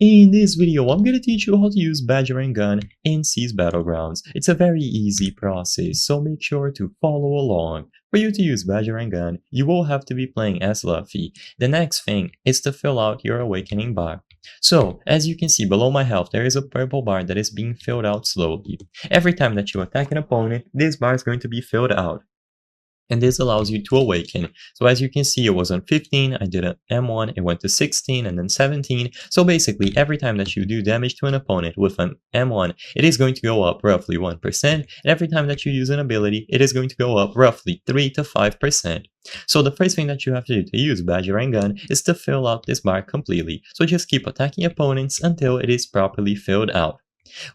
In this video, I'm going to teach you how to use Bajrang gun in C's Battlegrounds. It's a very easy process, so make sure to follow along. For you to use Bajrang gun, you will have to be playing as Luffy. The next thing is to fill out your awakening bar. So, as you can see below my health, there is a purple bar that is being filled out slowly. Every time that you attack an opponent, this bar is going to be filled out. And this allows you to awaken. So as you can see, it was on 15, I did an M1, it went to 16 and then 17. So basically, every time that you do damage to an opponent with an M1, it is going to go up roughly 1%, and every time that you use an ability, it is going to go up roughly 3 to 5%. So the first thing that you have to do to use Bajrang gun is to fill out this bar completely. So just keep attacking opponents until it is properly filled out.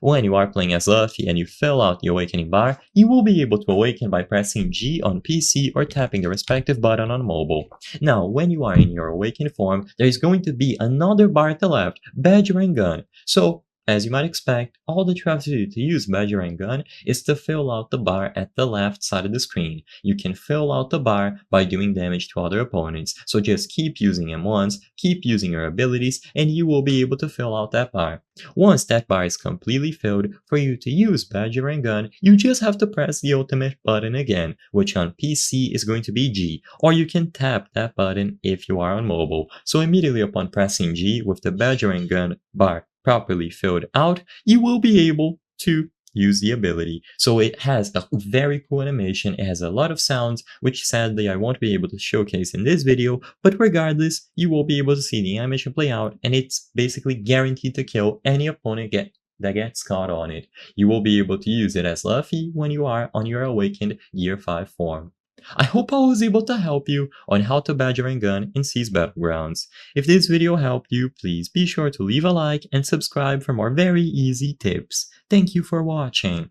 When you are playing as Luffy and you fill out the awakening bar, you will be able to awaken by pressing G on PC or tapping the respective button on mobile. Now, when you are in your awakened form, there is going to be another bar at the left, Bajrang gun. So, as you might expect, all that you have to do to use Bajrang gun is to fill out the bar at the left side of the screen. You can fill out the bar by doing damage to other opponents, so just keep using M1s, keep using your abilities, and you will be able to fill out that bar. Once that bar is completely filled, for you to use Bajrang gun, you just have to press the ultimate button again, which on PC is going to be G, or you can tap that button if you are on mobile. So immediately upon pressing G with the Bajrang gun bar properly filled out, you will be able to use the ability. So it has a very cool animation, it has a lot of sounds, which sadly I won't be able to showcase in this video, but regardless, you will be able to see the animation play out, and it's basically guaranteed to kill any opponent that gets caught on it. You will be able to use it as Luffy when you are on your awakened Gear 5 form. I hope I was able to help you on how to Bajrang gun in C's Battlegrounds. If this video helped you, please be sure to leave a like and subscribe for more very easy tips. Thank you for watching.